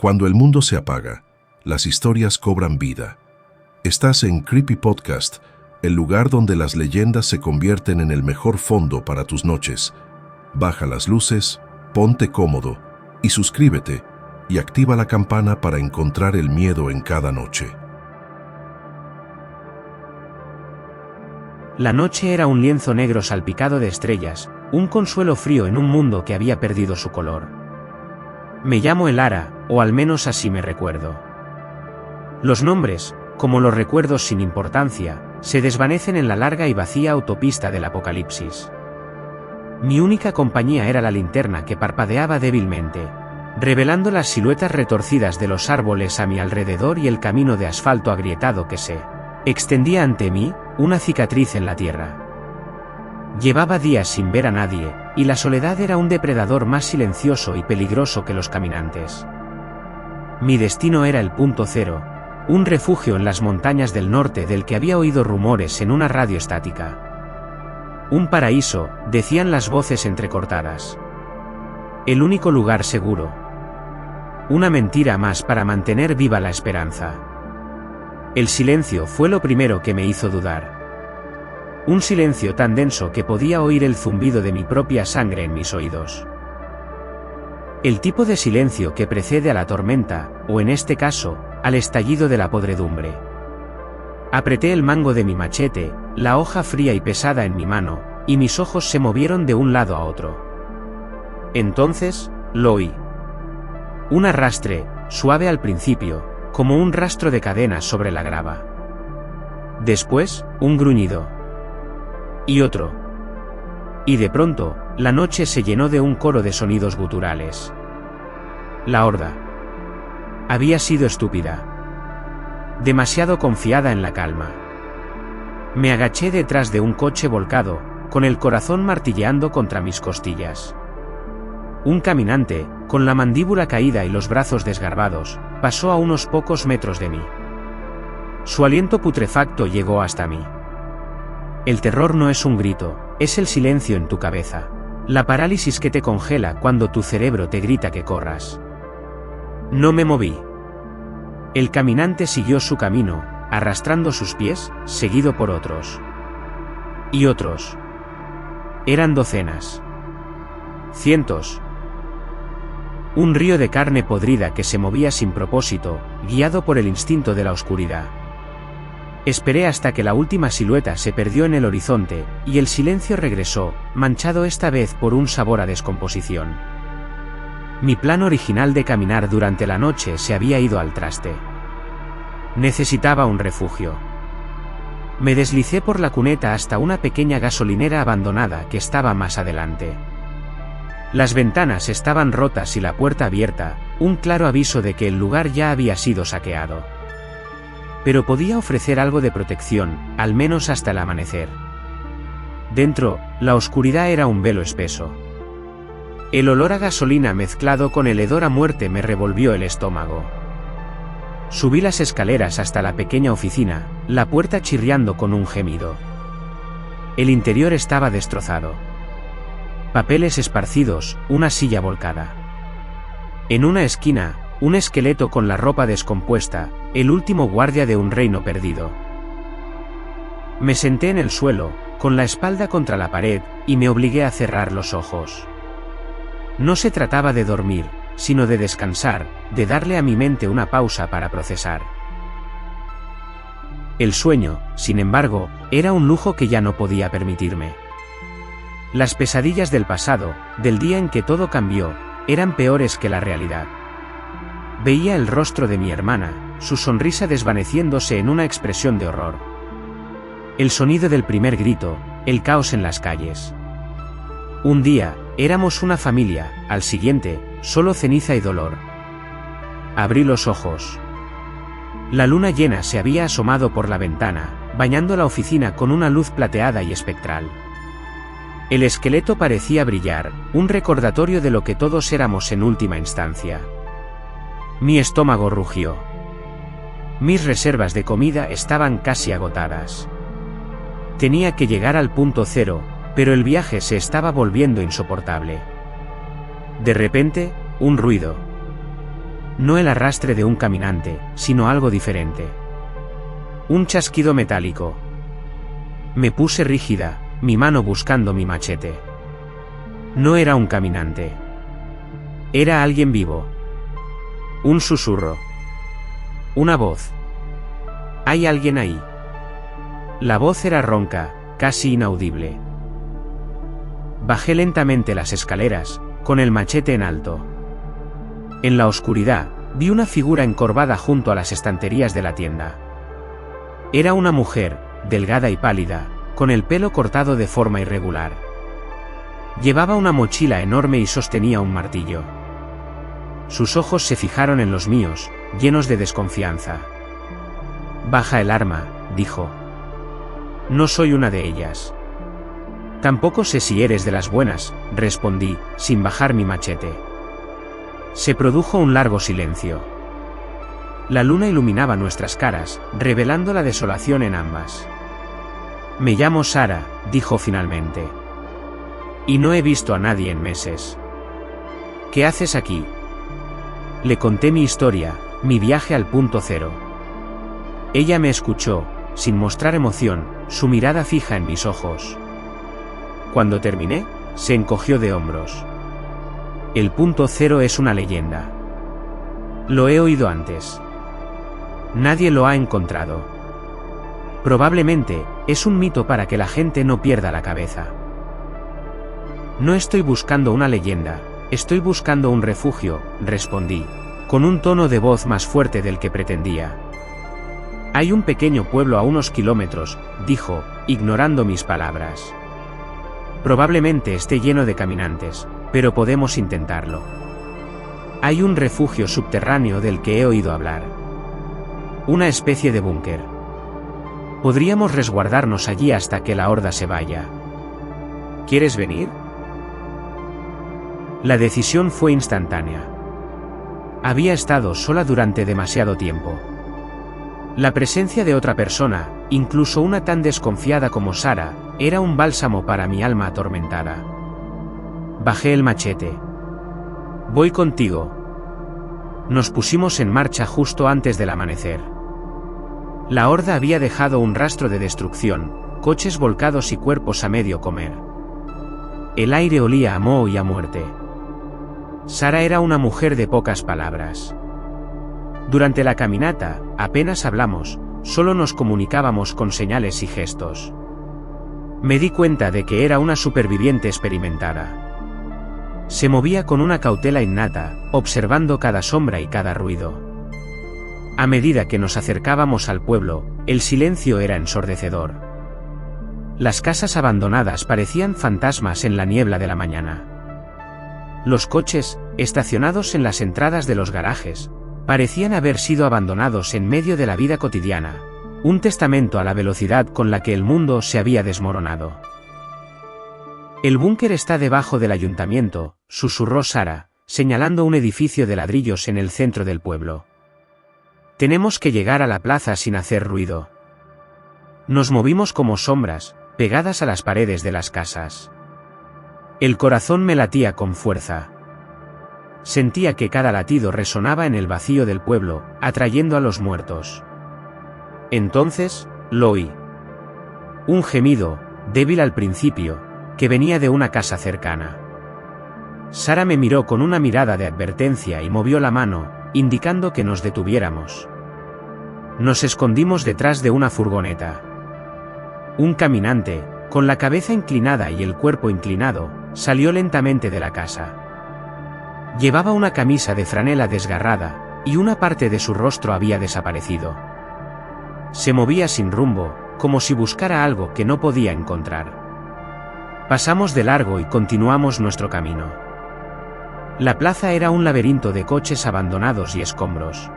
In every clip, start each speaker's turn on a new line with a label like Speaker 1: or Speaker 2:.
Speaker 1: Cuando el mundo se apaga, las historias cobran vida. Estás en Creepy Podcast, el lugar donde las leyendas se convierten en el mejor fondo para tus noches. Baja las luces, ponte cómodo y suscríbete y activa la campana para encontrar el miedo en cada noche.
Speaker 2: La noche era un lienzo negro salpicado de estrellas, un consuelo frío en un mundo que había perdido su color. Me llamo Elara, o al menos así me recuerdo. Los nombres, como los recuerdos sin importancia, se desvanecen en la larga y vacía autopista del apocalipsis. Mi única compañía era la linterna que parpadeaba débilmente, revelando las siluetas retorcidas de los árboles a mi alrededor y el camino de asfalto agrietado que se extendía ante mí, una cicatriz en la tierra. Llevaba días sin ver a nadie, y la soledad era un depredador más silencioso y peligroso que los caminantes. Mi destino era el punto cero, un refugio en las montañas del norte del que había oído rumores en una radio estática. Un paraíso, decían las voces entrecortadas. El único lugar seguro. Una mentira más para mantener viva la esperanza. El silencio fue lo primero que me hizo dudar. Un silencio tan denso que podía oír el zumbido de mi propia sangre en mis oídos. El tipo de silencio que precede a la tormenta, o en este caso, al estallido de la podredumbre. Apreté el mango de mi machete, la hoja fría y pesada en mi mano, y mis ojos se movieron de un lado a otro. Entonces, lo oí. Un arrastre, suave al principio, como un rastro de cadenas sobre la grava. Después, un gruñido. Y otro. Y de pronto, la noche se llenó de un coro de sonidos guturales. La horda. Había sido estúpida. Demasiado confiada en la calma. Me agaché detrás de un coche volcado, con el corazón martilleando contra mis costillas. Un caminante, con la mandíbula caída y los brazos desgarbados, pasó a unos pocos metros de mí. Su aliento putrefacto llegó hasta mí. El terror no es un grito, es el silencio en tu cabeza. La parálisis que te congela cuando tu cerebro te grita que corras. No me moví. El caminante siguió su camino, arrastrando sus pies, seguido por otros. Y otros. Eran docenas. Cientos. Un río de carne podrida que se movía sin propósito, guiado por el instinto de la oscuridad. Esperé hasta que la última silueta se perdió en el horizonte, y el silencio regresó, manchado esta vez por un sabor a descomposición. Mi plan original de caminar durante la noche se había ido al traste. Necesitaba un refugio. Me deslicé por la cuneta hasta una pequeña gasolinera abandonada que estaba más adelante. Las ventanas estaban rotas y la puerta abierta, un claro aviso de que el lugar ya había sido saqueado. Pero podía ofrecer algo de protección, al menos hasta el amanecer. Dentro, la oscuridad era un velo espeso. El olor a gasolina mezclado con el hedor a muerte me revolvió el estómago. Subí las escaleras hasta la pequeña oficina, la puerta chirriando con un gemido. El interior estaba destrozado. Papeles esparcidos, una silla volcada. En una esquina, un esqueleto con la ropa descompuesta, el último guardia de un reino perdido. Me senté en el suelo, con la espalda contra la pared, y me obligué a cerrar los ojos. No se trataba de dormir, sino de descansar, de darle a mi mente una pausa para procesar. El sueño, sin embargo, era un lujo que ya no podía permitirme. Las pesadillas del pasado, del día en que todo cambió, eran peores que la realidad. Veía el rostro de mi hermana, su sonrisa desvaneciéndose en una expresión de horror. El sonido del primer grito, el caos en las calles. Un día, éramos una familia, al siguiente, solo ceniza y dolor. Abrí los ojos. La luna llena se había asomado por la ventana, bañando la oficina con una luz plateada y espectral. El esqueleto parecía brillar, un recordatorio de lo que todos éramos en última instancia. Mi estómago rugió. Mis reservas de comida estaban casi agotadas. Tenía que llegar al punto cero, pero el viaje se estaba volviendo insoportable. De repente, un ruido. No el arrastre de un caminante, sino algo diferente. Un chasquido metálico. Me puse rígida, mi mano buscando mi machete. No era un caminante. Era alguien vivo. Un susurro. Una voz. ¿Hay alguien ahí? La voz era ronca, casi inaudible. Bajé lentamente las escaleras, con el machete en alto. En la oscuridad, vi una figura encorvada junto a las estanterías de la tienda. Era una mujer, delgada y pálida, con el pelo cortado de forma irregular. Llevaba una mochila enorme y sostenía un martillo. Sus ojos se fijaron en los míos, llenos de desconfianza. «Baja el arma», dijo. «No soy una de ellas». «Tampoco sé si eres de las buenas», respondí, sin bajar mi machete. Se produjo un largo silencio. La luna iluminaba nuestras caras, revelando la desolación en ambas. «Me llamo Sara», dijo finalmente. «Y no he visto a nadie en meses». «¿Qué haces aquí?» Le conté mi historia, mi viaje al punto cero. Ella me escuchó, sin mostrar emoción, su mirada fija en mis ojos. Cuando terminé, se encogió de hombros. El punto cero es una leyenda. Lo he oído antes. Nadie lo ha encontrado. Probablemente, es un mito para que la gente no pierda la cabeza. No estoy buscando una leyenda, estoy buscando un refugio, respondí, con un tono de voz más fuerte del que pretendía. Hay un pequeño pueblo a unos kilómetros, dijo, ignorando mis palabras. Probablemente esté lleno de caminantes, pero podemos intentarlo. Hay un refugio subterráneo del que he oído hablar. Una especie de búnker. Podríamos resguardarnos allí hasta que la horda se vaya. ¿Quieres venir? La decisión fue instantánea. Había estado sola durante demasiado tiempo. La presencia de otra persona, incluso una tan desconfiada como Sara, era un bálsamo para mi alma atormentada. Bajé el machete. Voy contigo. Nos pusimos en marcha justo antes del amanecer. La horda había dejado un rastro de destrucción, coches volcados y cuerpos a medio comer. El aire olía a moho y a muerte. Sara era una mujer de pocas palabras. Durante la caminata, apenas hablamos, solo nos comunicábamos con señales y gestos. Me di cuenta de que era una superviviente experimentada. Se movía con una cautela innata, observando cada sombra y cada ruido. A medida que nos acercábamos al pueblo, el silencio era ensordecedor. Las casas abandonadas parecían fantasmas en la niebla de la mañana. Los coches, estacionados en las entradas de los garajes, parecían haber sido abandonados en medio de la vida cotidiana, un testamento a la velocidad con la que el mundo se había desmoronado. «El búnker está debajo del ayuntamiento», susurró Sara, señalando un edificio de ladrillos en el centro del pueblo. «Tenemos que llegar a la plaza sin hacer ruido». Nos movimos como sombras, pegadas a las paredes de las casas. El corazón me latía con fuerza. Sentía que cada latido resonaba en el vacío del pueblo, atrayendo a los muertos. Entonces, lo oí. Un gemido, débil al principio, que venía de una casa cercana. Sara me miró con una mirada de advertencia y movió la mano, indicando que nos detuviéramos. Nos escondimos detrás de una furgoneta. Un caminante, con la cabeza inclinada y el cuerpo inclinado, salió lentamente de la casa. Llevaba una camisa de franela desgarrada, y una parte de su rostro había desaparecido. Se movía sin rumbo, como si buscara algo que no podía encontrar. Pasamos de largo y continuamos nuestro camino. La plaza era un laberinto de coches abandonados y escombros.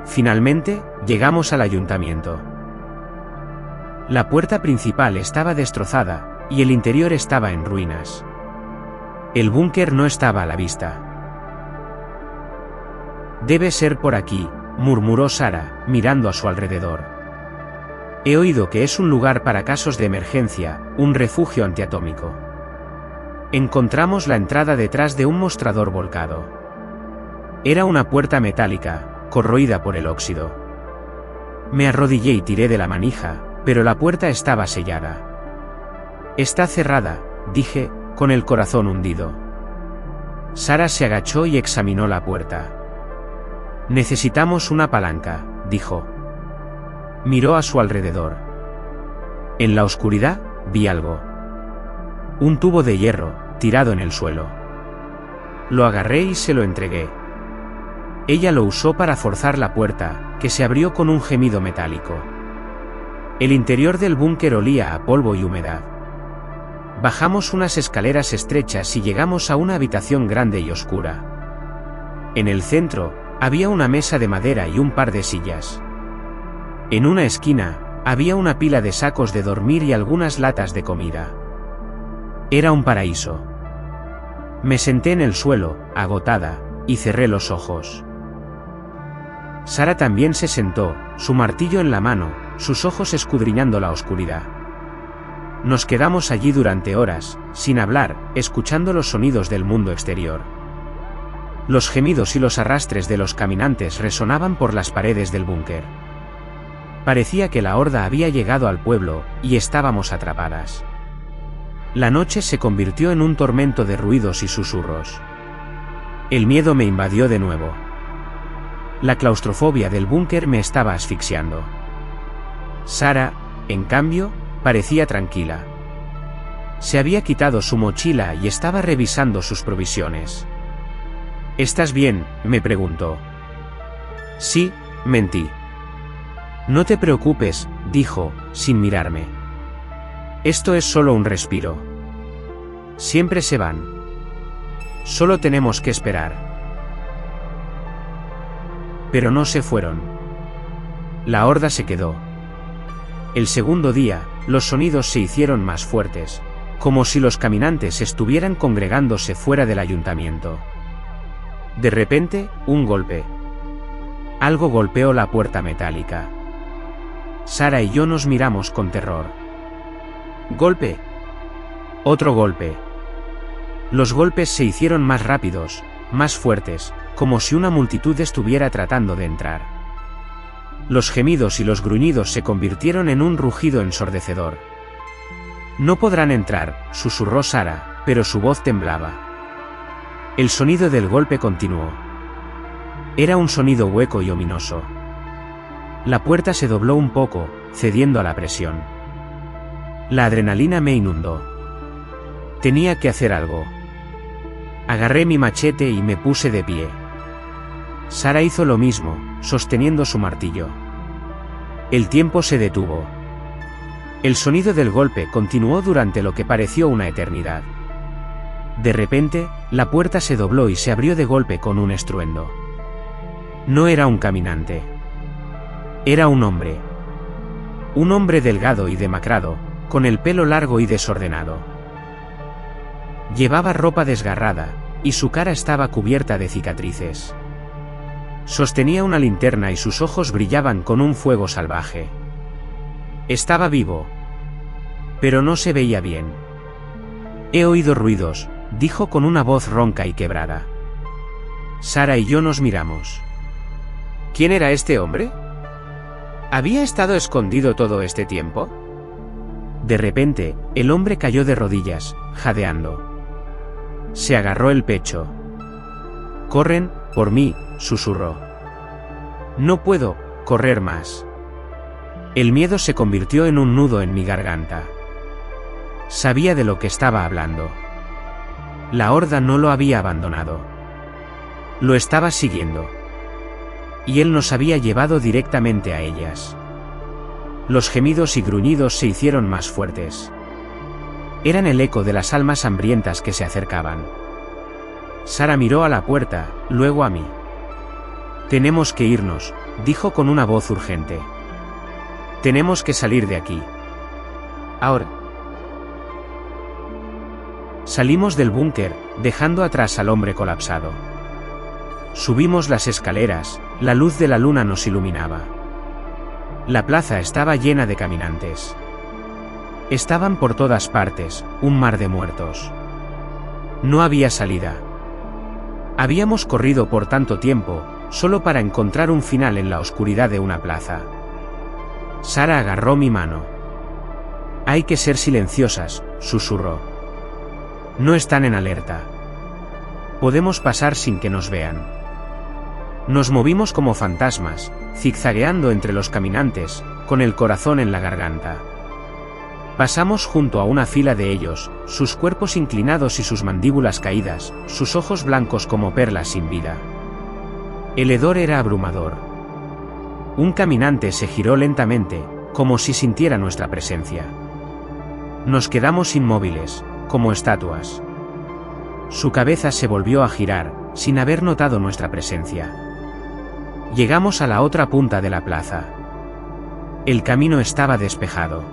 Speaker 2: Finalmente, llegamos al ayuntamiento. La puerta principal estaba destrozada, y el interior estaba en ruinas. El búnker no estaba a la vista. «Debe ser por aquí», murmuró Sara, mirando a su alrededor. «He oído que es un lugar para casos de emergencia, un refugio antiatómico». Encontramos la entrada detrás de un mostrador volcado. Era una puerta metálica, corroída por el óxido. Me arrodillé y tiré de la manija, pero la puerta estaba sellada. Está cerrada, dije, con el corazón hundido. Sara se agachó y examinó la puerta. Necesitamos una palanca, dijo. Miró a su alrededor. En la oscuridad, vi algo. Un tubo de hierro, tirado en el suelo. Lo agarré y se lo entregué. Ella lo usó para forzar la puerta, que se abrió con un gemido metálico. El interior del búnker olía a polvo y humedad. Bajamos unas escaleras estrechas y llegamos a una habitación grande y oscura. En el centro, había una mesa de madera y un par de sillas. En una esquina, había una pila de sacos de dormir y algunas latas de comida. Era un paraíso. Me senté en el suelo, agotada, y cerré los ojos. Sara también se sentó, su martillo en la mano, sus ojos escudriñando la oscuridad. Nos quedamos allí durante horas, sin hablar, escuchando los sonidos del mundo exterior. Los gemidos y los arrastres de los caminantes resonaban por las paredes del búnker. Parecía que la horda había llegado al pueblo, y estábamos atrapadas. La noche se convirtió en un tormento de ruidos y susurros. El miedo me invadió de nuevo. La claustrofobia del búnker me estaba asfixiando. Sara, en cambio, parecía tranquila. Se había quitado su mochila y estaba revisando sus provisiones. ¿Estás bien?, me preguntó. Sí, mentí. No te preocupes, dijo, sin mirarme. Esto es solo un respiro. Siempre se van. Solo tenemos que esperar. Pero no se fueron. La horda se quedó. El segundo día, los sonidos se hicieron más fuertes, como si los caminantes estuvieran congregándose fuera del ayuntamiento. De repente, un golpe. Algo golpeó la puerta metálica. Sara y yo nos miramos con terror. ¡Golpe! Otro golpe. Los golpes se hicieron más rápidos, más fuertes, como si una multitud estuviera tratando de entrar. Los gemidos y los gruñidos se convirtieron en un rugido ensordecedor. No podrán entrar, susurró Sara, pero su voz temblaba. El sonido del golpe continuó. Era un sonido hueco y ominoso. La puerta se dobló un poco, cediendo a la presión. La adrenalina me inundó. Tenía que hacer algo. Agarré mi machete y me puse de pie. Sara hizo lo mismo, sosteniendo su martillo. El tiempo se detuvo. El sonido del golpe continuó durante lo que pareció una eternidad. De repente, la puerta se dobló y se abrió de golpe con un estruendo. No era un caminante. Era un hombre. Un hombre delgado y demacrado, con el pelo largo y desordenado. Llevaba ropa desgarrada, y su cara estaba cubierta de cicatrices. Sostenía una linterna y sus ojos brillaban con un fuego salvaje. Estaba vivo. Pero no se veía bien. He oído ruidos, dijo con una voz ronca y quebrada. Sara y yo nos miramos. ¿Quién era este hombre? ¿Había estado escondido todo este tiempo? De repente, el hombre cayó de rodillas, jadeando. Se agarró el pecho. «Corren, por mí», susurró. «No puedo correr más». El miedo se convirtió en un nudo en mi garganta. Sabía de lo que estaba hablando. La horda no lo había abandonado. Lo estaba siguiendo. Y él nos había llevado directamente a ellas. Los gemidos y gruñidos se hicieron más fuertes. Eran el eco de las almas hambrientas que se acercaban. Sara miró a la puerta, luego a mí. «Tenemos que irnos», dijo con una voz urgente. «Tenemos que salir de aquí. Ahora». Salimos del búnker, dejando atrás al hombre colapsado. Subimos las escaleras, la luz de la luna nos iluminaba. La plaza estaba llena de caminantes. Estaban por todas partes, un mar de muertos. No había salida. Habíamos corrido por tanto tiempo, solo para encontrar un final en la oscuridad de una plaza. Sara agarró mi mano. Hay que ser silenciosas, susurró. No están en alerta. Podemos pasar sin que nos vean. Nos movimos como fantasmas, zigzagueando entre los caminantes, con el corazón en la garganta. Pasamos junto a una fila de ellos, sus cuerpos inclinados y sus mandíbulas caídas, sus ojos blancos como perlas sin vida. El hedor era abrumador. Un caminante se giró lentamente, como si sintiera nuestra presencia. Nos quedamos inmóviles, como estatuas. Su cabeza se volvió a girar, sin haber notado nuestra presencia. Llegamos a la otra punta de la plaza. El camino estaba despejado.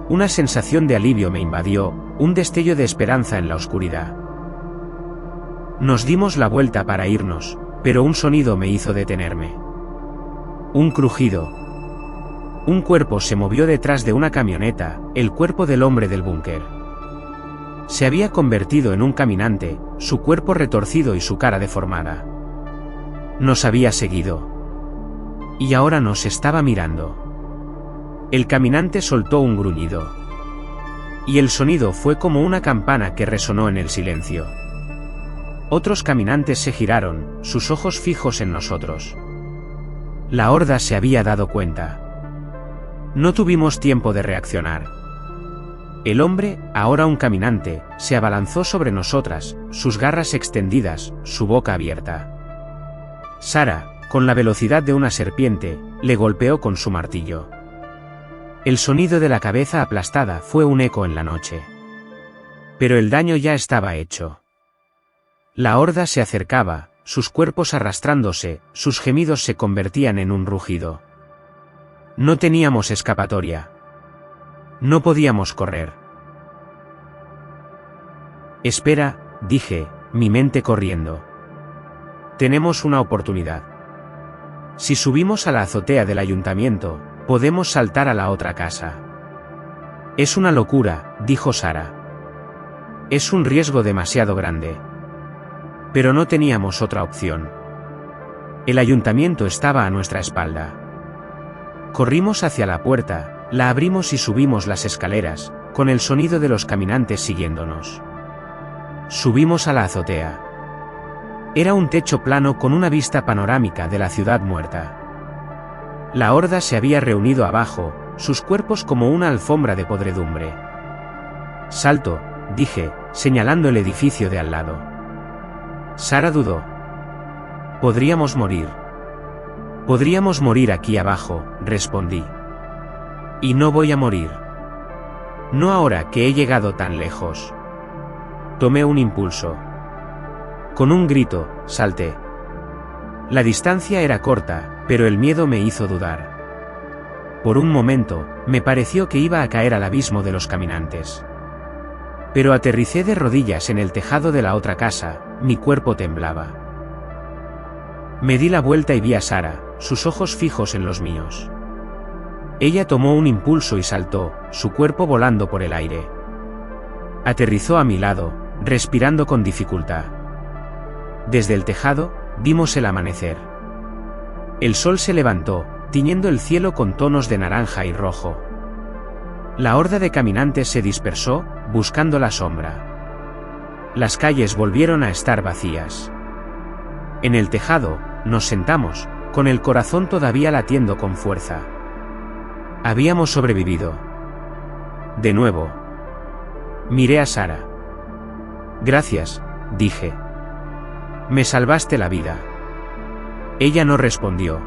Speaker 2: Una sensación de alivio me invadió, un destello de esperanza en la oscuridad. Nos dimos la vuelta para irnos, pero un sonido me hizo detenerme. Un crujido. Un cuerpo se movió detrás de una camioneta, el cuerpo del hombre del búnker. Se había convertido en un caminante, su cuerpo retorcido y su cara deformada. Nos había seguido. Y ahora nos estaba mirando. El caminante soltó un gruñido. Y el sonido fue como una campana que resonó en el silencio. Otros caminantes se giraron, sus ojos fijos en nosotros. La horda se había dado cuenta. No tuvimos tiempo de reaccionar. El hombre, ahora un caminante, se abalanzó sobre nosotras, sus garras extendidas, su boca abierta. Sara, con la velocidad de una serpiente, le golpeó con su martillo. El sonido de la cabeza aplastada fue un eco en la noche. Pero el daño ya estaba hecho. La horda se acercaba, sus cuerpos arrastrándose, sus gemidos se convertían en un rugido. No teníamos escapatoria. No podíamos correr. Espera, dije, mi mente corriendo. Tenemos una oportunidad. Si subimos a la azotea del ayuntamiento, podemos saltar a la otra casa. Es una locura, dijo Sara. Es un riesgo demasiado grande. Pero no teníamos otra opción. El ayuntamiento estaba a nuestra espalda. Corrimos hacia la puerta, la abrimos y subimos las escaleras, con el sonido de los caminantes siguiéndonos. Subimos a la azotea. Era un techo plano con una vista panorámica de la ciudad muerta. La horda se había reunido abajo, sus cuerpos como una alfombra de podredumbre. Salto, dije, señalando el edificio de al lado. Sara dudó. Podríamos morir. Podríamos morir aquí abajo, respondí. Y no voy a morir. No ahora que he llegado tan lejos. Tomé un impulso. Con un grito, salté. La distancia era corta, pero el miedo me hizo dudar. Por un momento, me pareció que iba a caer al abismo de los caminantes. Pero aterricé de rodillas en el tejado de la otra casa, mi cuerpo temblaba. Me di la vuelta y vi a Sara, sus ojos fijos en los míos. Ella tomó un impulso y saltó, su cuerpo volando por el aire. Aterrizó a mi lado, respirando con dificultad. Desde el tejado, vimos el amanecer. El sol se levantó, tiñendo el cielo con tonos de naranja y rojo. La horda de caminantes se dispersó, buscando la sombra. Las calles volvieron a estar vacías. En el tejado, nos sentamos, con el corazón todavía latiendo con fuerza. Habíamos sobrevivido. De nuevo. Miré a Sara. Gracias, dije. Me salvaste la vida. Ella no respondió.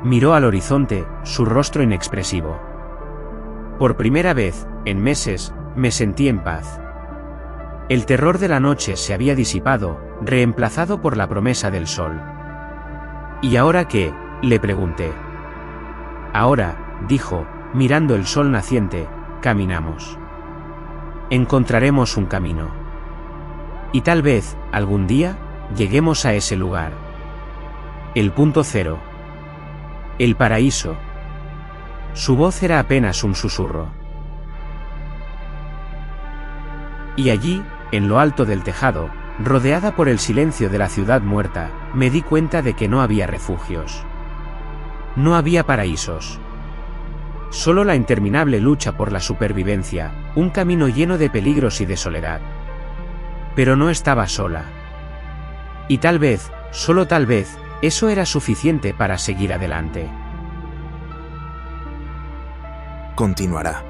Speaker 2: Miró al horizonte, su rostro inexpresivo. Por primera vez, en meses, me sentí en paz. El terror de la noche se había disipado, reemplazado por la promesa del sol. ¿Y ahora qué?, le pregunté. Ahora, dijo, mirando el sol naciente, caminamos. Encontraremos un camino. Y tal vez, algún día, lleguemos a ese lugar. El punto cero. El paraíso. Su voz era apenas un susurro. Y allí, en lo alto del tejado, Rodeada por el silencio de la ciudad muerta, me di cuenta de que no había refugios. No había paraísos. Solo la interminable lucha por la supervivencia, un camino lleno de peligros y de soledad. Pero no estaba sola. Y tal vez, solo tal vez, eso era suficiente para seguir adelante.
Speaker 3: Continuará.